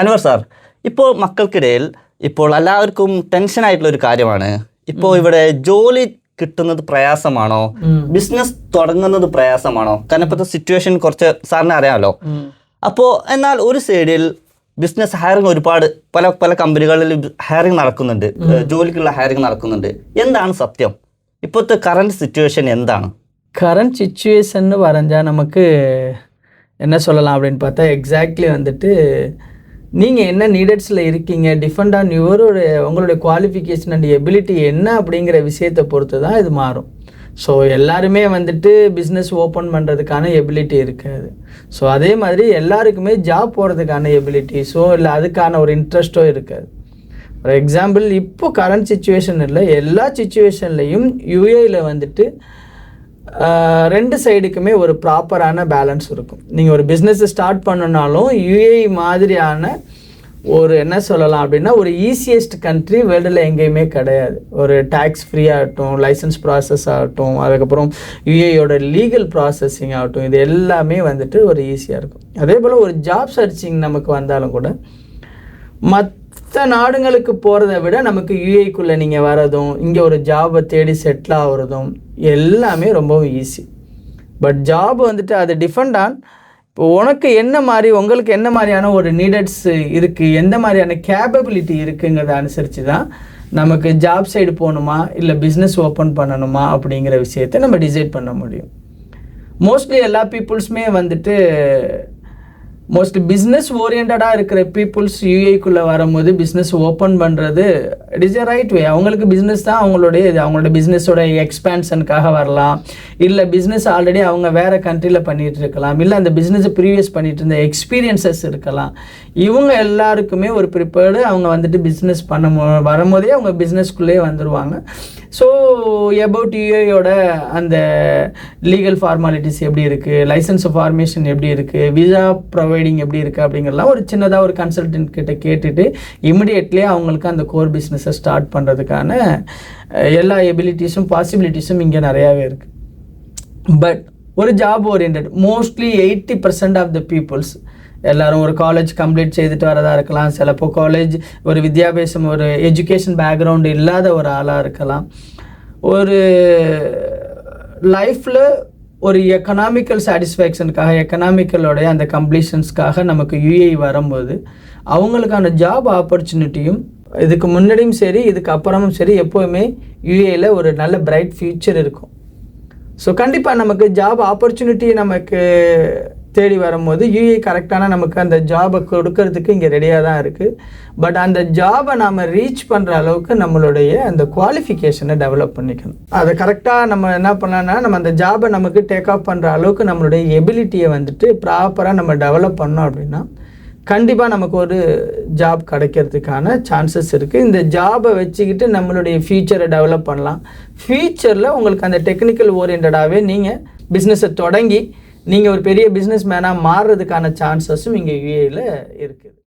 Anwar sir, ഇപ്പോൾ മക്കൾക്കിടയിൽ ഇപ്പോൾ എല്ലാവർക്കും ടെൻഷനായിട്ടുള്ളൊരു കാര്യമാണ്. ഇപ്പോൾ ഇവിടെ ജോലി കിട്ടുന്നത് പ്രയാസമാണോ, ബിസിനസ് തുടങ്ങുന്നത് പ്രയാസമാണോ? കാരണം ഇപ്പോഴത്തെ സിറ്റുവേഷൻ കുറച്ച് സാറിന് അറിയാമല്ലോ. അപ്പോൾ എന്നാൽ ഒരു സൈഡിൽ ബിസിനസ് ഹയറിങ് ഒരുപാട് പല കമ്പനികളിൽ ഹയറിങ് നടക്കുന്നുണ്ട്, ജോലിക്കുള്ള ഹയറിങ് നടക്കുന്നുണ്ട്. എന്താണ് സത്യം? ഇപ്പോഴത്തെ കറണ്ട് സിറ്റുവേഷൻ എന്താണ്? கரண்ட் சிச்சுவேஷன்னு வரைஞ்சால் நமக்கு என்ன சொல்லலாம் அப்படின்னு பார்த்தா, எக்ஸாக்ட்லி வந்துட்டு நீங்கள் என்ன நீடட்ஸில் இருக்கீங்க, டிஃபெண்ட் ஆன் உங்களுடைய குவாலிஃபிகேஷன் அண்ட் எபிலிட்டி என்ன அப்படிங்கிற விஷயத்தை பொறுத்து தான் இது மாறும். ஸோ எல்லாருமே வந்துட்டு பிஸ்னஸ் ஓப்பன் பண்ணுறதுக்கான எபிலிட்டி இருக்காது. ஸோ அதே மாதிரி எல்லாருக்குமே ஜாப் போகிறதுக்கான எபிலிட்டிஸோ இல்லை அதுக்கான ஒரு இன்ட்ரெஸ்ட்டோ இருக்காது. ஃபார் எக்ஸாம்பிள், இப்போ கரண்ட் சிச்சுவேஷன் இல்லை, எல்லா சிச்சுவேஷன்லேயும் யூஏயில் வந்துட்டு ரெண்டு சைடுக்குமே ஒரு ப்ராப்பரான பேலன்ஸ் இருக்கும். நீங்கள் ஒரு பிஸ்னஸை ஸ்டார்ட் பண்ணனாலும் யூஏஇ மாதிரியான ஒரு என்ன சொல்லலாம் அப்படின்னா ஒரு ஈஸியஸ்ட் கண்ட்ரி வேர்ல்டில் எங்கேயுமே கிடையாது. ஒரு டேக்ஸ் ஃப்ரீ ஆகட்டும், லைசன்ஸ் ப்ராசஸ் ஆகட்டும், அதுக்கப்புறம் யூஏயோட லீகல் ப்ராசஸிங் ஆகட்டும், இது எல்லாமே வந்துட்டு ஒரு ஈஸியாக இருக்கும். அதே போல் ஒரு ஜாப் சர்ச்சிங் நமக்கு வந்தாலும் கூட மற்ற நாடுங்களுக்கு போகிறத விட நமக்கு யூஏக்குள்ளே நீங்கள் வரதும் இங்கே ஒரு ஜாபை தேடி செட்டில் ஆகுறதும் எல்லாமே ரொம்பவும் ஈஸி. பட் ஜாப் வந்துட்டு அது டிஃபெண்ட் ஆன் இப்போ உனக்கு என்ன மாதிரி, உங்களுக்கு என்ன மாதிரியான ஒரு நீடட்ஸ் இருக்குது, எந்த மாதிரியான கேப்பபிலிட்டி இருக்குங்கிறத அனுசரித்து தான் நமக்கு ஜாப் சைடு போகணுமா இல்லை பிஸ்னஸ் ஓப்பன் பண்ணணுமா அப்படிங்கிற விஷயத்தை நம்ம டிசைட் பண்ண முடியும். மோஸ்ட்லி எல்லா பீப்புள்ஸுமே வந்துட்டு மோஸ்ட்லி பிஸ்னஸ் ஓரியன்டாக இருக்கிற பீப்புள்ஸ் யூஏக்குள்ளே வரும்போது பிஸ்னஸ் ஓப்பன் பண்ணுறது it is a right way. அவங்களுக்கு பிஸ்னஸ் தான் அவங்களோட பிஸ்னஸோட எக்ஸ்பேன்ஷனுக்காக வரலாம், இல்லை பிஸ்னஸ் ஆல்ரெடி அவங்க வேறு கண்ட்ரியில் பண்ணிகிட்டு இருக்கலாம், இல்லை அந்த பிஸ்னஸை ப்ரீவியஸ் பண்ணிகிட்டு இருந்த எக்ஸ்பீரியன்சஸ் இருக்கலாம். இவங்க எல்லாருக்குமே ஒரு ப்ரிப்பேர்டு அவங்க வந்துட்டு பிஸ்னஸ் வரும்போதே அவங்க பிஸ்னஸ்குள்ளேயே வந்துடுவாங்க. ஸோ அபவுட் யூஏயோட அந்த லீகல் ஃபார்மாலிட்டிஸ் எப்படி இருக்குது, லைசன்ஸ் ஃபார்மேஷன் எப்படி இருக்குது, விசா ப்ரொவைடிங் எப்படி இருக்குது அப்படிங்கிறலாம் ஒரு சின்னதாக ஒரு கன்சல்டன்ட் கிட்ட கேட்டுட்டு இமிடியேட்லேயே அவங்களுக்கு அந்த கோர் பிஸ்னஸை ஸ்டார்ட் பண்ணுறதுக்கான எல்லா எபிலிட்டிஸும் பாசிபிலிட்டிஸும் இங்கே நிறையாவே இருக்குது. பட் ஒரு job orient mostly 80% of the peoples எல்லோரும் ஒரு காலேஜ் கம்ப்ளீட் செய்துட்டு வரதாக இருக்கலாம், சிலப்போ காலேஜ் ஒரு வித்யாபேசம் ஒரு எஜுகேஷன் பேக்ரவுண்டு இல்லாத ஒரு ஆளாக இருக்கலாம். ஒரு லைஃப்பில் ஒரு எக்கனாமிக்கல் சாட்டிஸ்ஃபேக்ஷனுக்காக எக்கனாமிக்கலோடைய அந்த கம்ப்ளீஷன்ஸ்க்காக நமக்கு யூஏஇ வரும்போது அவங்களுக்கான ஜாப் ஆப்பர்ச்சுனிட்டியும் இதுக்கு முன்னாடியும் சரி இதுக்கு அப்புறமும் சரி எப்போவுமே யூஏயில் ஒரு நல்ல பிரைட் ஃப்யூச்சர் இருக்கும். ஸோ கண்டிப்பாக நமக்கு ஜாப் ஆப்பர்ச்சுனிட்டி நமக்கு தேடி வரும்போது யூஏ கரெக்டான நமக்கு அந்த ஜாபை கொடுக்கறதுக்கு இங்கே ரெடியாக தான் இருக்குது. பட் அந்த ஜாபை நாம் ரீச் பண்ணுற அளவுக்கு நம்மளுடைய அந்த குவாலிஃபிகேஷனை டெவலப் பண்ணிக்கணும். அதை கரெக்டாக நம்ம என்ன பண்ணலான்னா நம்ம அந்த ஜாபை நமக்கு டேக் ஆஃப் பண்ணுற அளவுக்கு நம்மளுடைய எபிலிட்டியை வந்துட்டு ப்ராப்பராக நம்ம டெவலப் பண்ணோம் அப்படின்னா கண்டிப்பாக நமக்கு ஒரு ஜாப் கிடைக்கிறதுக்கான சான்சஸ் இருக்குது. இந்த ஜாபை வச்சுக்கிட்டு நம்மளுடைய ஃப்யூச்சரை டெவலப் பண்ணலாம். ஃப்யூச்சரில் உங்களுக்கு அந்த டெக்னிக்கல் ஓரியன்டாகவே நீங்கள் பிஸ்னஸை தொடங்கி நீங்கள் ஒரு பெரிய பிஸ்னஸ் மேனாக மாறுறதுக்கான சான்சஸும் இங்கே யூஏயில் இருக்குது.